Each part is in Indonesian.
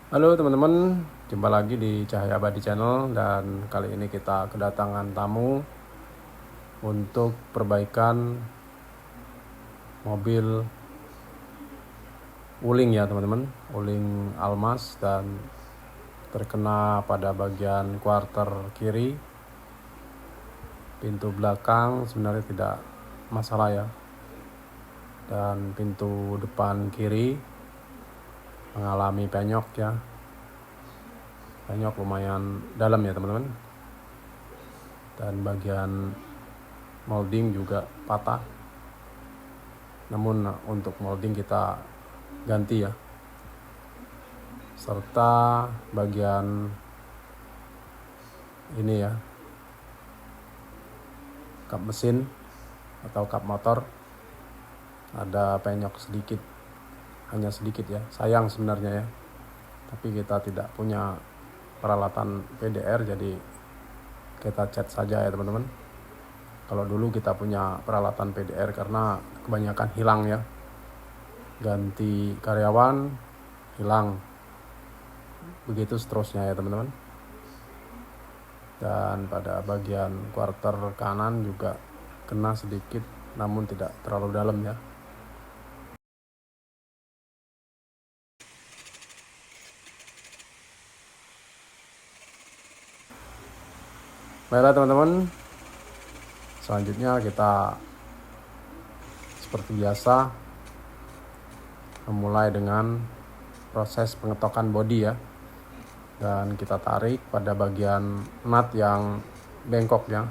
Halo teman-teman, jumpa lagi di Cahaya Abadi Channel dan kali ini kita kedatangan tamu untuk perbaikan mobil Wuling ya teman-teman, Wuling Almas, dan terkena pada bagian quarter kiri. Pintu belakang sebenarnya tidak masalah ya, dan pintu depan kiri mengalami penyok ya, penyok lumayan dalam ya teman-teman, dan bagian molding juga patah. Namun untuk molding kita ganti ya, serta bagian ini ya, kap mesin atau kap motor ada penyok sedikit, hanya sedikit ya, sayang sebenarnya ya, tapi kita tidak punya peralatan PDR jadi kita cat saja ya teman-teman. Kalau dulu kita punya peralatan PDR karena kebanyakan hilang ya, ganti karyawan hilang, begitu seterusnya ya teman-teman. Dan pada bagian quarter kanan juga kena sedikit, namun tidak terlalu dalam ya. Baiklah teman-teman, selanjutnya kita seperti biasa memulai dengan proses pengetokan bodi ya, dan kita tarik pada bagian nut yang bengkok ya,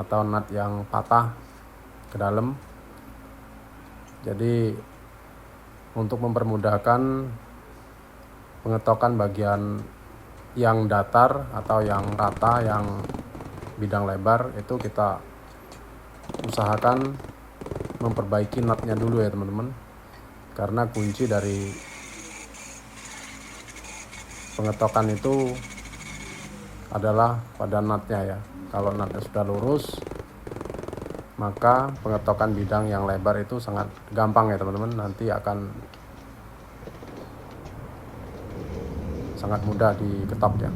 atau nut yang patah ke dalam. Jadi untuk mempermudahkan pengetokan bagian yang datar atau yang rata, yang bidang lebar, itu kita usahakan memperbaiki nutnya dulu ya teman-teman, karena kunci dari pengetokan itu adalah pada nutnya ya. Kalau nutnya sudah lurus, maka pengetokan bidang yang lebar itu sangat gampang ya teman-teman, nanti akan sangat mudah diketok ya.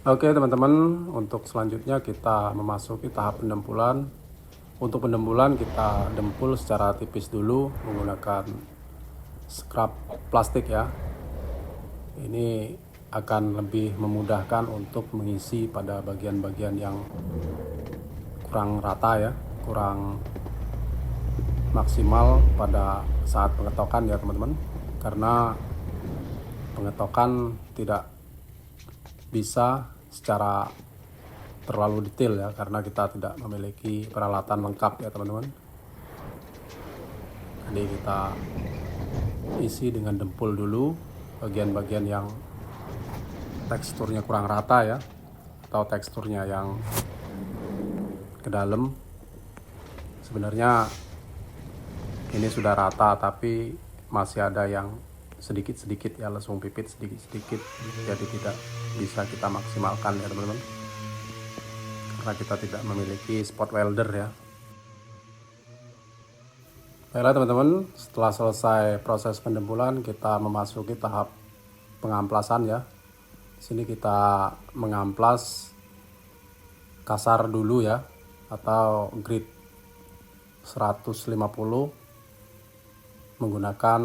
Oke teman-teman, untuk selanjutnya kita memasuki tahap pendempulan. Untuk pendempulan kita dempul secara tipis dulu menggunakan scrub plastik ya. Ini akan lebih memudahkan untuk mengisi pada bagian-bagian yang kurang rata ya, kurang maksimal pada saat pengetokan ya teman-teman, karena pengetokan tidak bisa secara terlalu detail ya, karena kita tidak memiliki peralatan lengkap ya teman-teman. Jadi kita isi dengan dempul dulu bagian-bagian yang teksturnya kurang rata ya, atau teksturnya yang ke dalam. Sebenarnya ini sudah rata tapi masih ada yang sedikit-sedikit ya, lesung pipit sedikit-sedikit, jadi tidak bisa kita maksimalkan ya teman-teman, karena kita tidak memiliki spot welder ya. Baiklah teman-teman, setelah selesai proses pendempulan kita memasuki tahap pengamplasan ya. Di sini kita mengamplas kasar dulu ya, atau grid 150 menggunakan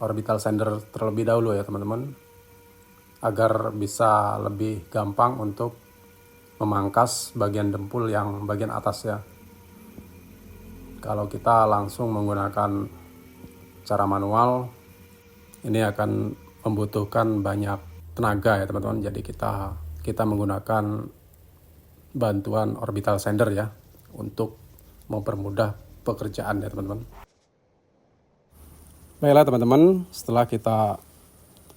orbital sander terlebih dahulu ya teman-teman, agar bisa lebih gampang untuk memangkas bagian dempul yang bagian atas ya. Kalau kita langsung menggunakan cara manual, ini akan membutuhkan banyak tenaga ya teman-teman. Jadi kita menggunakan bantuan orbital sander ya, untuk mempermudah pekerjaan ya teman-teman. Baiklah teman-teman, setelah kita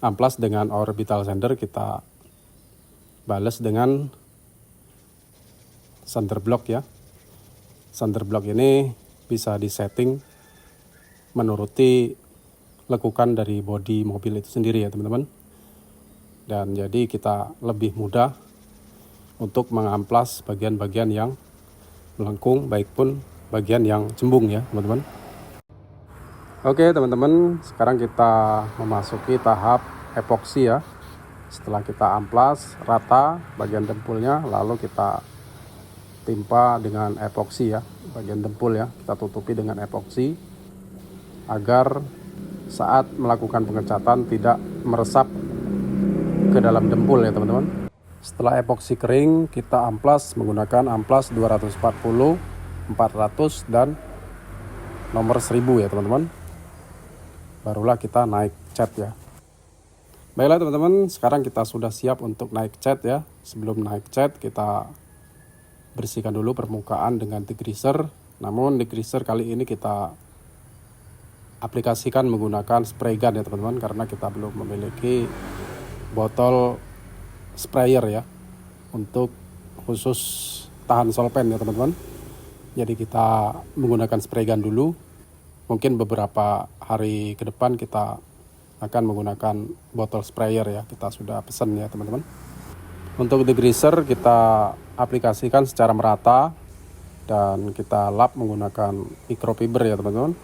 amplas dengan orbital sander, kita balas dengan sander block ya. Sander block ini bisa disetting menuruti lekukan dari bodi mobil itu sendiri ya teman-teman. Dan jadi kita lebih mudah untuk mengamplas bagian-bagian yang melengkung, baik pun bagian yang cembung ya teman-teman. Oke teman-teman, sekarang kita memasuki tahap epoksi ya. Setelah kita amplas rata bagian dempulnya, lalu kita timpa dengan epoksi ya, bagian dempul ya, kita tutupi dengan epoksi agar saat melakukan pengecatan tidak meresap ke dalam dempul ya teman-teman. Setelah epoksi kering, kita amplas menggunakan amplas 240, 400 dan nomor 1000 ya teman-teman. Barulah kita naik cat ya. Baiklah teman-teman, sekarang kita sudah siap untuk naik cat ya. Sebelum naik cat kita bersihkan dulu permukaan dengan degreaser. Namun degreaser kali ini kita aplikasikan menggunakan spray gun ya teman-teman, karena kita belum memiliki botol sprayer ya untuk khusus tahan solvent ya teman-teman. Jadi kita menggunakan spray gun dulu. Mungkin beberapa hari ke depan kita akan menggunakan botol sprayer ya, kita sudah pesan ya teman-teman. Untuk degreaser kita aplikasikan secara merata dan kita lap menggunakan microfiber ya teman-teman.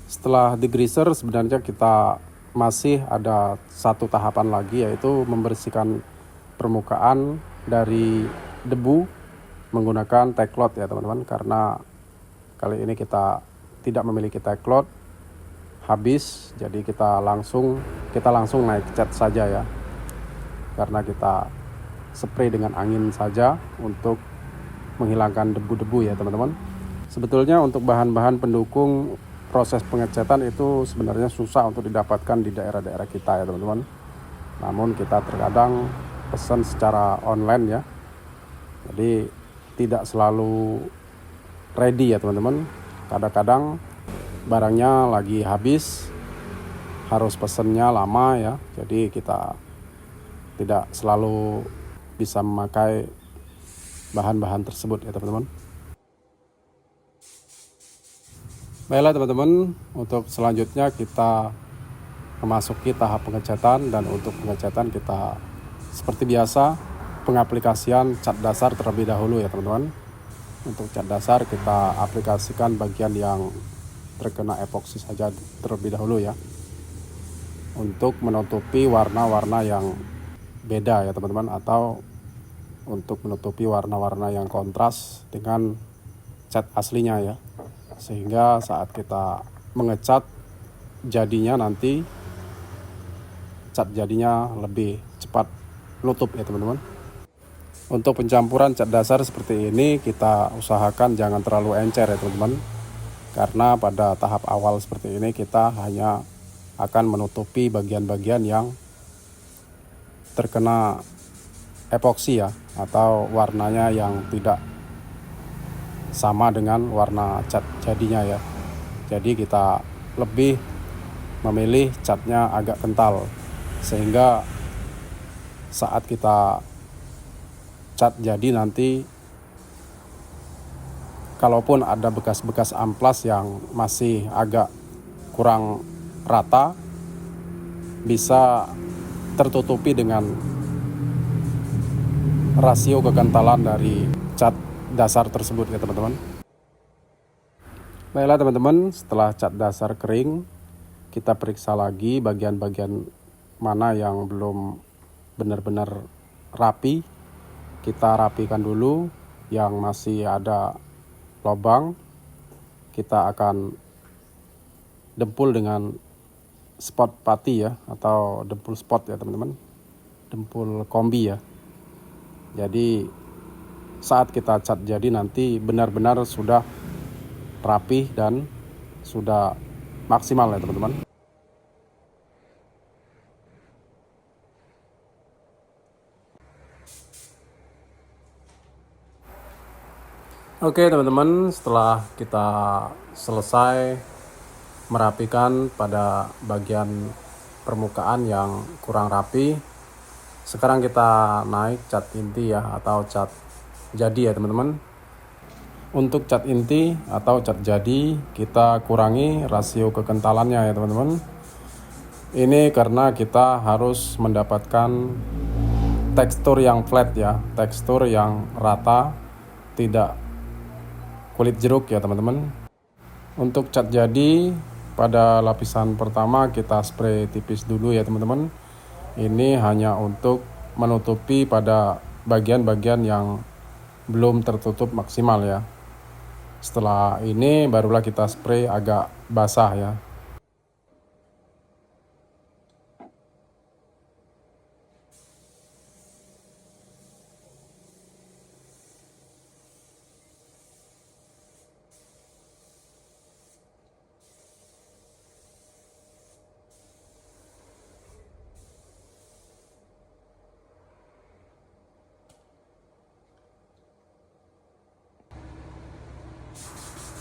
Setelah degreaser sebenarnya kita masih ada satu tahapan lagi, yaitu membersihkan permukaan dari debu menggunakan tacklot ya teman-teman. Karena kali ini kita tidak memiliki tacklot, habis, jadi kita langsung naik cat saja ya, karena kita spray dengan angin saja untuk menghilangkan debu-debu ya teman-teman. Sebetulnya untuk bahan-bahan pendukung proses pengecatan itu sebenarnya susah untuk didapatkan di daerah-daerah kita ya teman-teman. Namun kita terkadang pesan secara online ya, jadi tidak selalu ready ya teman-teman. Kadang-kadang barangnya lagi habis, harus pesennya lama ya, jadi kita tidak selalu bisa memakai bahan-bahan tersebut ya teman-teman. Baiklah teman-teman, untuk selanjutnya kita memasuki tahap pengecatan, dan untuk pengecatan kita seperti biasa pengaplikasian cat dasar terlebih dahulu ya teman-teman. Untuk cat dasar kita aplikasikan bagian yang terkena epoksi saja terlebih dahulu ya, untuk menutupi warna-warna yang beda ya teman-teman, atau untuk menutupi warna-warna yang kontras dengan cat aslinya ya, sehingga saat kita mengecat jadinya nanti cat jadinya lebih cepat nutup ya teman-teman. Untuk pencampuran cat dasar seperti ini kita usahakan jangan terlalu encer ya teman-teman, karena pada tahap awal seperti ini kita hanya akan menutupi bagian-bagian yang terkena epoksi ya, atau warnanya yang tidak sama dengan warna cat jadinya ya. Jadi kita lebih memilih catnya agak kental, sehingga saat kita cat jadi nanti kalaupun ada bekas-bekas amplas yang masih agak kurang rata, bisa tertutupi dengan rasio kekentalan dari cat dasar tersebut ya teman-teman. Baiklah teman-teman, setelah cat dasar kering, kita periksa lagi bagian-bagian mana yang belum benar-benar rapi. Kita rapikan dulu, yang masih ada lubang kita akan dempul dengan spot pati ya, atau dempul spot ya teman-teman, dempul kombi ya. Jadi saat kita cat jadi nanti benar-benar sudah rapih dan sudah maksimal ya teman-teman. Oke teman-teman, setelah kita selesai merapikan pada bagian permukaan yang kurang rapi, sekarang kita naik cat inti ya, atau cat jadi ya teman-teman. Untuk cat inti atau cat jadi kita kurangi rasio kekentalannya ya teman-teman. Ini karena kita harus mendapatkan tekstur yang flat ya, tekstur yang rata, tidak kulit jeruk ya teman-teman. Untuk cat jadi, pada lapisan pertama kita spray tipis dulu ya teman-teman. Ini hanya untuk menutupi pada bagian-bagian yang belum tertutup maksimal ya. Setelah ini barulah kita spray agak basah ya.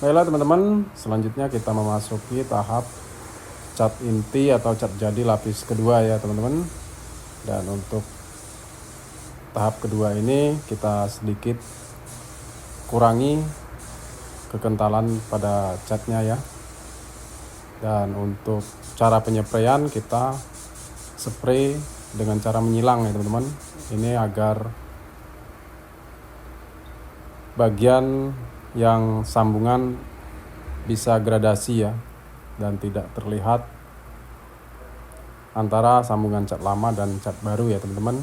Baiklah teman-teman, selanjutnya kita memasuki tahap cat inti atau cat jadi lapis kedua ya teman-teman. Dan untuk tahap kedua ini kita sedikit kurangi kekentalan pada catnya ya. Dan untuk cara penyepraian kita spray dengan cara menyilang ya teman-teman. Ini agar bagian yang sambungan bisa gradasi ya, dan tidak terlihat antara sambungan cat lama dan cat baru ya teman-teman.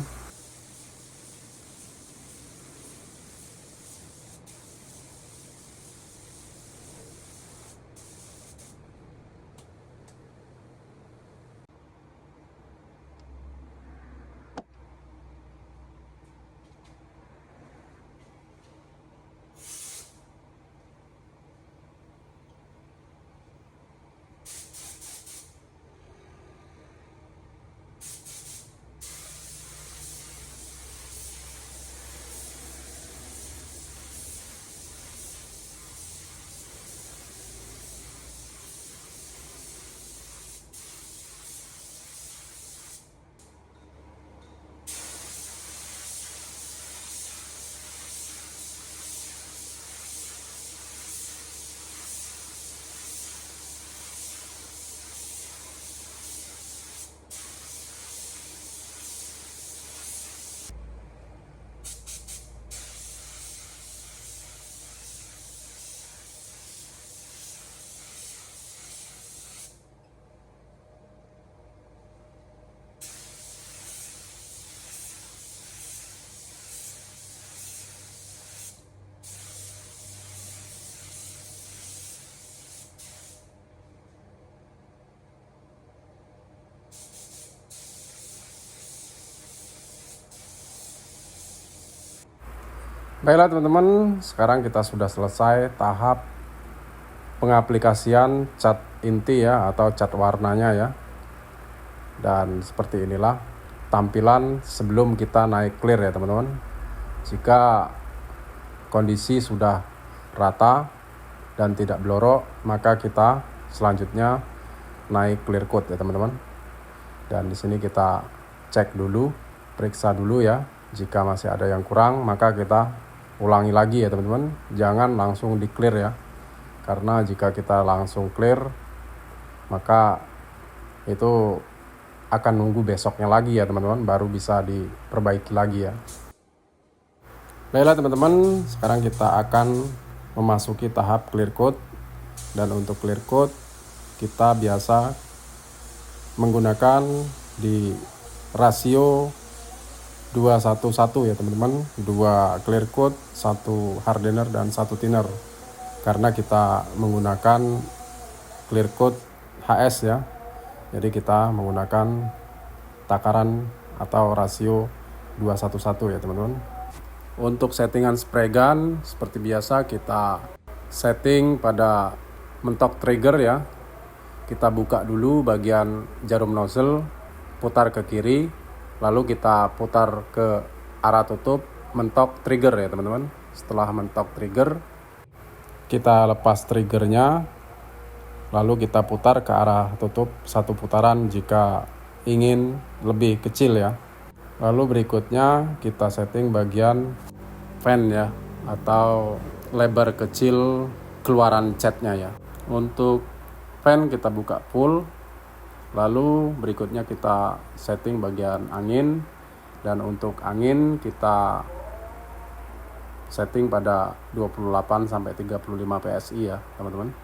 Baiklah teman-teman, sekarang kita sudah selesai tahap pengaplikasian cat inti ya, atau cat warnanya ya. Dan seperti inilah tampilan sebelum kita naik clear ya teman-teman. Jika kondisi sudah rata dan tidak blorok, maka kita selanjutnya naik clear coat ya teman-teman. Dan di sini kita cek dulu, periksa dulu ya. Jika masih ada yang kurang, maka kita ulangi lagi ya teman-teman. Jangan langsung di clear ya, karena jika kita langsung clear, maka itu akan nunggu besoknya lagi ya teman-teman, baru bisa diperbaiki lagi ya. Baiklah teman-teman, sekarang kita akan memasuki tahap clear coat. Dan untuk clear coat kita biasa menggunakan di rasio 2-1-1 ya teman-teman. 2 clear coat, 1 hardener dan 1 thinner. Karena kita menggunakan clear coat HS ya. Jadi kita menggunakan takaran atau rasio 2-1-1 ya teman-teman. Untuk settingan spray gun seperti biasa kita setting pada mentok trigger ya. Kita buka dulu bagian jarum nozzle, putar ke kiri, lalu kita putar ke arah tutup mentok trigger ya teman-teman. Setelah mentok trigger, kita lepas triggernya, lalu kita putar ke arah tutup 1 putaran jika ingin lebih kecil ya. Lalu berikutnya kita setting bagian fan ya, atau lebar kecil keluaran catnya ya. Untuk fan kita buka full. Lalu berikutnya kita setting bagian angin, dan untuk angin kita setting pada 28 sampai 35 PSI ya teman-teman.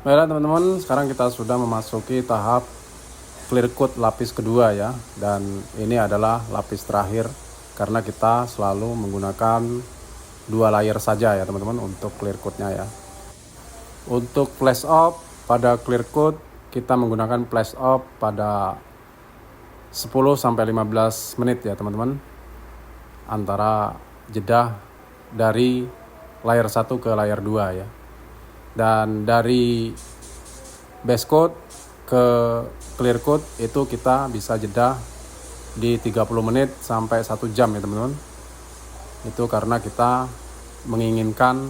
Baiklah teman-teman, sekarang kita sudah memasuki tahap clear coat lapis kedua ya. Dan ini adalah lapis terakhir karena kita selalu menggunakan 2 layer saja ya teman-teman untuk clear coatnya ya. Untuk flash off pada clear coat kita menggunakan flash off pada 10-15 menit ya teman-teman, antara jeda dari layer 1 ke layer 2 ya. Dan dari base coat ke clear coat itu kita bisa jeda di 30 menit sampai 1 jam ya teman-teman. Itu karena kita menginginkan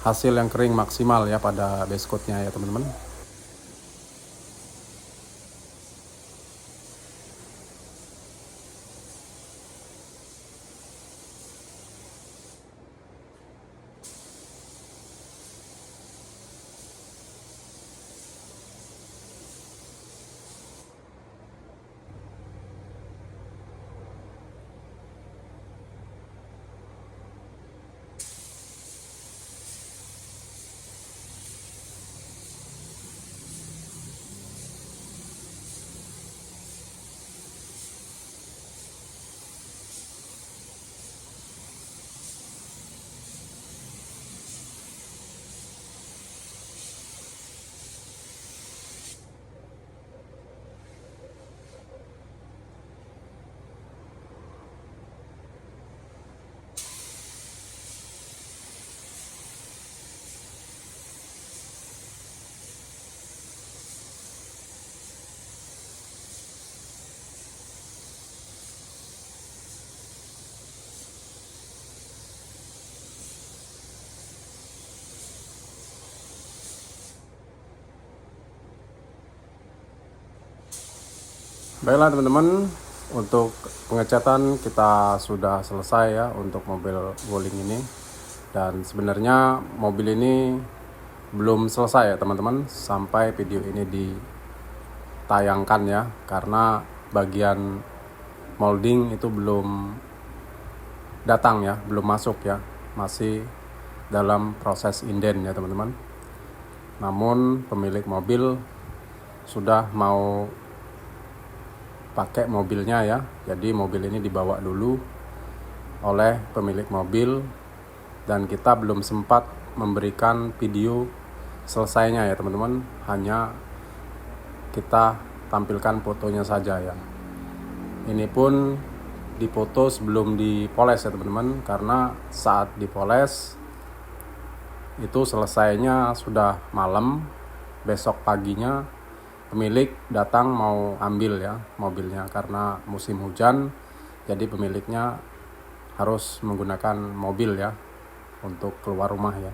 hasil yang kering maksimal ya pada base coatnya ya teman-teman. Baiklah teman-teman, untuk pengecatan kita sudah selesai ya untuk mobil Wuling ini. Dan sebenarnya mobil ini belum selesai ya teman-teman sampai video ini ditayangkan ya, karena bagian molding itu belum datang ya, belum masuk ya, masih dalam proses inden ya teman-teman. Namun pemilik mobil sudah mau pakai mobilnya ya, jadi mobil ini dibawa dulu oleh pemilik mobil dan kita belum sempat memberikan video selesainya ya teman-teman, hanya kita tampilkan fotonya saja ya. Ini pun dipoto sebelum dipoles ya teman-teman, karena saat dipoles itu selesainya sudah malam, besok paginya pemilik datang mau ambil ya mobilnya, karena musim hujan, jadi pemiliknya harus menggunakan mobil ya untuk keluar rumah ya.